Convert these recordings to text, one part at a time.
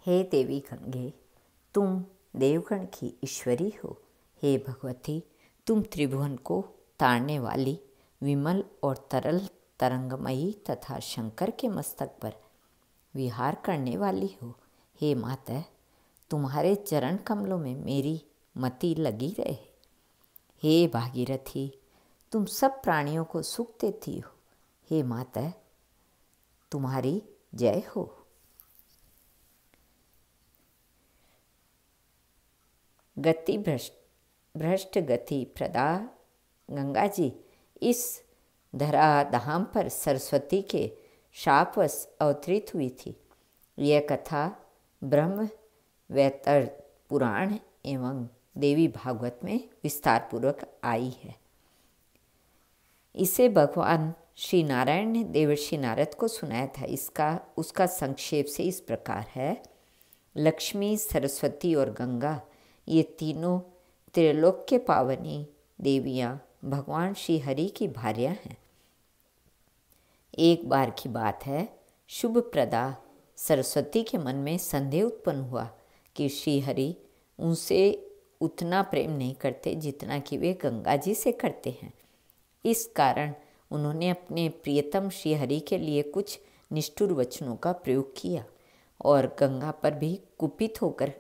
हे देवी गंगे, तुम देवगण की ईश्वरी हो। हे भगवती, तुम त्रिभुवन को तारने वाली विमल और तरल तरंगमयी तथा शंकर के मस्तक पर विहार करने वाली हो। हे माता, तुम्हारे चरण कमलों में मेरी मति लगी रहे। हे भागीरथी, तुम सब प्राणियों को सुख देती हो। हे माता, तुम्हारी जय हो। गति भ्रष्ट गति प्रदा गंगा जी इस धराधाम पर सरस्वती के शापवश अवतरित हुई थी। यह कथा ब्रह्म वैवर्त पुराण एवं देवी भागवत में विस्तार पूर्वक आई है। इसे भगवान श्री नारायण ने देवर्षि नारद को सुनाया था। उसका संक्षेप से इस प्रकार है। लक्ष्मी, सरस्वती और गंगा ये तीनों त्रिलोक्य पावनी देवियाँ भगवान श्री हरि की भार्या हैं। एक बार की बात है, शुभ प्रदा सरस्वती के मन में संदेह उत्पन्न हुआ कि श्री हरि उनसे उतना प्रेम नहीं करते जितना कि वे गंगा जी से करते हैं। इस कारण उन्होंने अपने प्रियतम श्री हरि के लिए कुछ निष्ठुर वचनों का प्रयोग किया और गंगा पर भी कुपित होकर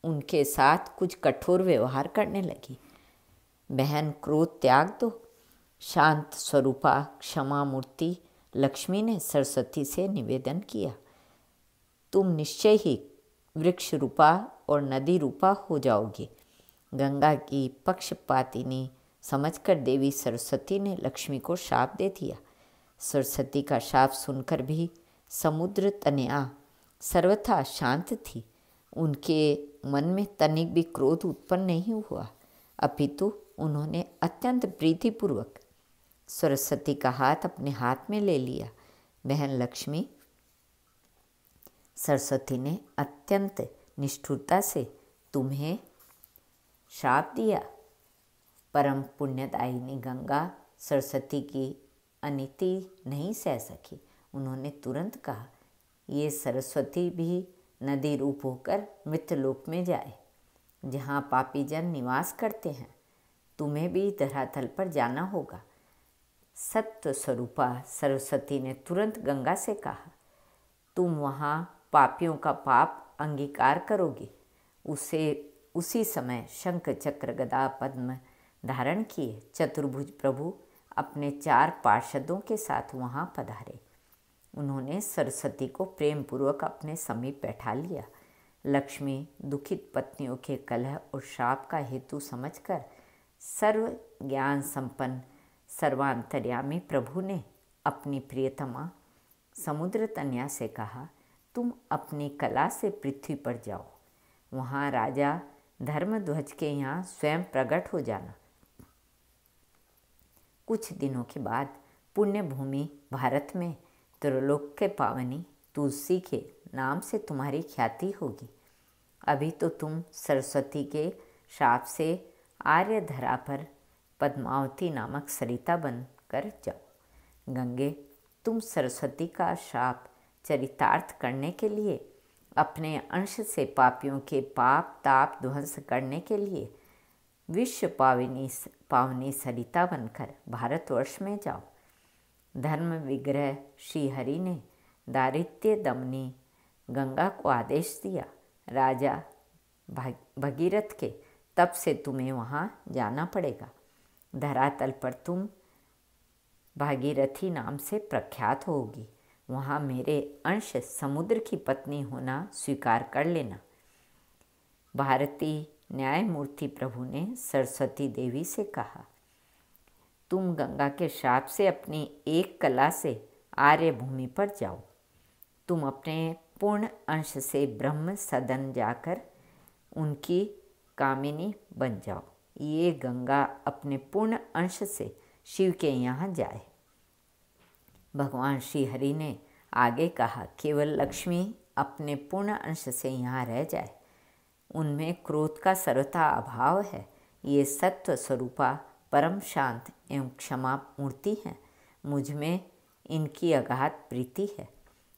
उनके साथ कुछ कठोर व्यवहार करने लगी। बहन, क्रोध त्याग दो। शांत स्वरूपा क्षमा मूर्ति लक्ष्मी ने सरस्वती से निवेदन किया, तुम निश्चय ही वृक्ष रूपा और नदी रूपा हो जाओगी। गंगा की पक्षपातिनी समझकर देवी सरस्वती ने लक्ष्मी को शाप दे दिया। सरस्वती का शाप सुनकर भी समुद्र तनया सर्वथा शांत थी। उनके मन में तनिक भी क्रोध उत्पन्न नहीं हुआ, अपितु उन्होंने अत्यंत प्रीतिपूर्वक सरस्वती का हाथ अपने हाथ में ले लिया। बहन लक्ष्मी, सरस्वती ने अत्यंत निष्ठुरता से तुम्हें शाप दिया। परम पुण्यदायिनी गंगा सरस्वती की अनिति नहीं सह सकी। उन्होंने तुरंत कहा, ये सरस्वती भी नदी रूप होकर मृत्यलोक में जाए, जहाँ पापी जन निवास करते हैं। तुम्हें भी धरातल पर जाना होगा। सत्व स्वरूपा सरस्वती ने तुरंत गंगा से कहा, तुम वहाँ पापियों का पाप अंगीकार करोगी। उसी समय शंख चक्र गदा पद्म धारण किए चतुर्भुज प्रभु अपने 4 पार्षदों के साथ वहाँ पधारे। उन्होंने सरस्वती को प्रेम पूर्वक अपने समीप बैठा लिया। लक्ष्मी दुखित पत्नियों के कलह और शाप का हेतु समझकर सर्व ज्ञान संपन्न सर्वांतर्यामी प्रभु ने अपनी प्रियतमा समुद्र तनया से कहा, तुम अपनी कला से पृथ्वी पर जाओ। वहाँ राजा धर्मध्वज के यहाँ स्वयं प्रकट हो जाना। कुछ दिनों के बाद पुण्य भूमि भारत में त्रिलोक्य पावनी तुलसी के नाम से तुम्हारी ख्याति होगी। अभी तो तुम सरस्वती के शाप से आर्य धरा पर पद्मावती नामक सरिता बनकर जाओ। गंगे, तुम सरस्वती का शाप चरितार्थ करने के लिए, अपने अंश से पापियों के पाप ताप ध्वंस करने के लिए विश्व पावनी सरिता बनकर भारतवर्ष में जाओ। धर्म विग्रह श्री हरि ने दारिद्र्य दमनी गंगा को आदेश दिया। राजा भगीरथ के तप से तुम्हें वहाँ जाना पड़ेगा। धरातल पर तुम भागीरथी नाम से प्रख्यात होगी। वहाँ मेरे अंश समुद्र की पत्नी होना स्वीकार कर लेना। भारती न्यायमूर्ति प्रभु ने सरस्वती देवी से कहा, तुम गंगा के शाप से अपनी एक कला से आर्य भूमि पर जाओ। तुम अपने पूर्ण अंश से ब्रह्म सदन जाकर उनकी कामिनी बन जाओ। ये गंगा अपने पूर्ण अंश से शिव के यहाँ जाए। भगवान श्री हरि ने आगे कहा, केवल लक्ष्मी अपने पूर्ण अंश से यहाँ रह जाए। उनमें क्रोध का सर्वथा अभाव है। ये सत्व स्वरूपा परम शांत एवं क्षमा मूर्ति हैं। मुझ में इनकी अगाध प्रीति है।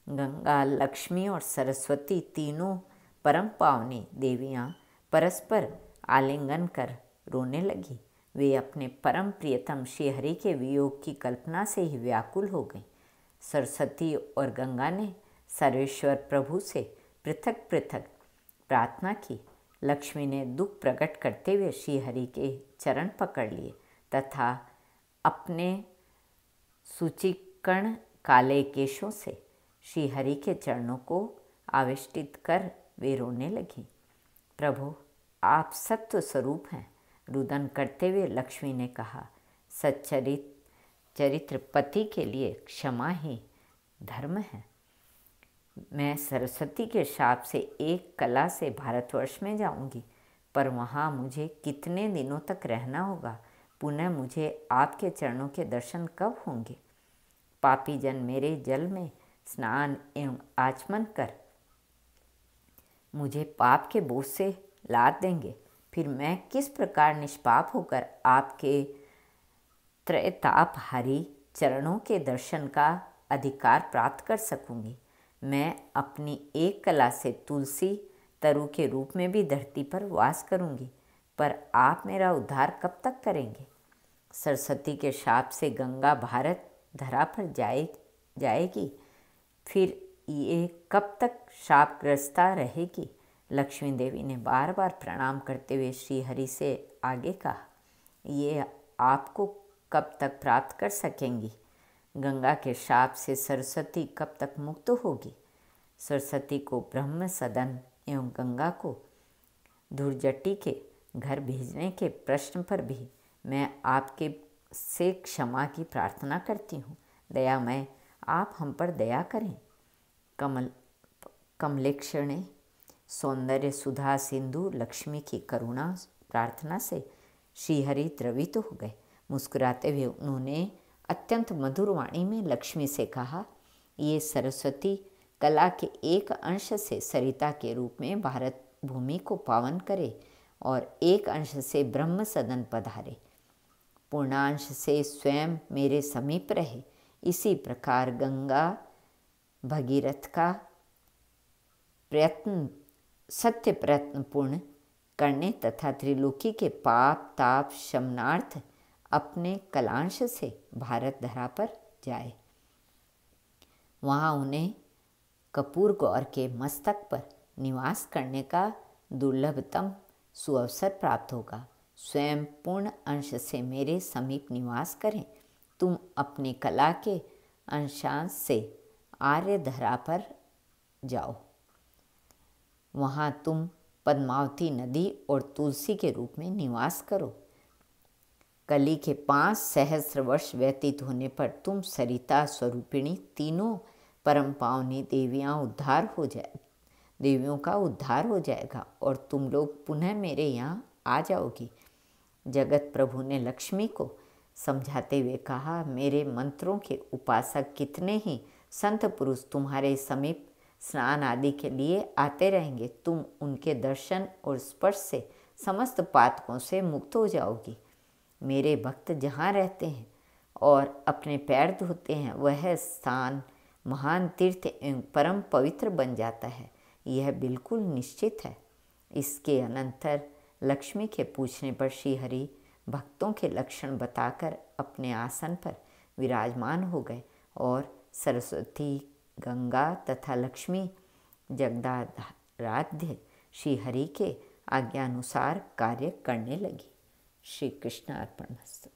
गंगा, लक्ष्मी और सरस्वती तीनों परम पावनी देवियाँ परस्पर आलिंगन कर रोने लगी। वे अपने परम प्रियतम श्रीहरि के वियोग की कल्पना से ही व्याकुल हो गईं। सरस्वती और गंगा ने सर्वेश्वर प्रभु से पृथक पृथक प्रार्थना की। लक्ष्मी ने दुख प्रकट करते हुए श्रीहरि के चरण पकड़ लिए तथा अपने सूचिकर्ण काले केशों से श्रीहरि के चरणों को आवेष्टित कर वे रोने लगी। प्रभु, आप सत्व स्वरूप हैं। रुदन करते हुए लक्ष्मी ने कहा, चरित्र पति के लिए क्षमा ही धर्म है। मैं सरस्वती के शाप से एक कला से भारतवर्ष में जाऊंगी, पर वहाँ मुझे कितने दिनों तक रहना होगा? पुनः मुझे आपके चरणों के दर्शन कब होंगे? पापी जन मेरे जल में स्नान एवं आचमन कर मुझे पाप के बोझ से लाद देंगे। फिर मैं किस प्रकार निष्पाप होकर आपके त्रैतापहारी चरणों के दर्शन का अधिकार प्राप्त कर सकूंगी? मैं अपनी एक कला से तुलसी तरु के रूप में भी धरती पर वास करूंगी, पर आप मेरा उद्धार कब तक करेंगे? सरस्वती के शाप से गंगा भारत धरा पर जाएगी, फिर ये कब तक शापग्रस्ता रहेगी? लक्ष्मी देवी ने बार बार प्रणाम करते हुए श्रीहरि से आगे कहा, ये आपको कब तक प्राप्त कर सकेंगी? गंगा के शाप से सरस्वती कब तक मुक्त होगी? सरस्वती को ब्रह्म सदन एवं गंगा को धुरजटी के घर भेजने के प्रश्न पर भी मैं आपके से क्षमा की प्रार्थना करती हूँ। दयामय, आप हम पर दया करें। कमलेक्षणे सौंदर्य सुधा सिंधु लक्ष्मी की करुणा प्रार्थना से श्रीहरि द्रवित हो गए। मुस्कुराते हुए उन्होंने अत्यंत मधुर वाणी में लक्ष्मी से कहा, ये सरस्वती कला के एक अंश से सरिता के रूप में भारत भूमि को पावन करे और एक अंश से ब्रह्म सदन पधारे, पूर्णांश से स्वयं मेरे समीप रहे। इसी प्रकार गंगा भगीरथ का सत्य प्रयत्न पूर्ण करने तथा त्रिलोकी के पाप ताप शमनार्थ अपने कलांश से भारत धरा पर जाए। वहाँ उन्हें कपूर गौर के मस्तक पर निवास करने का दुर्लभतम सुअवसर प्राप्त होगा। स्वयं पूर्ण अंश से मेरे समीप निवास करें। तुम अपनी कला के अंशांश से आर्य धरा पर जाओ। वहाँ तुम पद्मावती नदी और तुलसी के रूप में निवास करो। कली के 5 सहस्र वर्ष व्यतीत होने पर तुम सरिता स्वरूपिणी तीनों परम पावनी देवियों का उद्धार हो जाएगा और तुम लोग पुनः मेरे यहाँ आ जाओगी। जगत प्रभु ने लक्ष्मी को समझाते हुए कहा, मेरे मंत्रों के उपासक कितने ही संत पुरुष तुम्हारे समीप स्नान आदि के लिए आते रहेंगे। तुम उनके दर्शन और स्पर्श से समस्त पातकों से मुक्त हो जाओगी। मेरे भक्त जहाँ रहते हैं और अपने पैर धोते हैं, वह स्थान महान तीर्थ एवं परम पवित्र बन जाता है। यह बिल्कुल निश्चित है। इसके अनंतर लक्ष्मी के पूछने पर श्रीहरि भक्तों के लक्षण बताकर अपने आसन पर विराजमान हो गए और सरस्वती, गंगा तथा लक्ष्मी जगदाराध्य श्रीहरि के आज्ञानुसार कार्य करने लगी। श्री कृष्ण अर्पणमस्तु।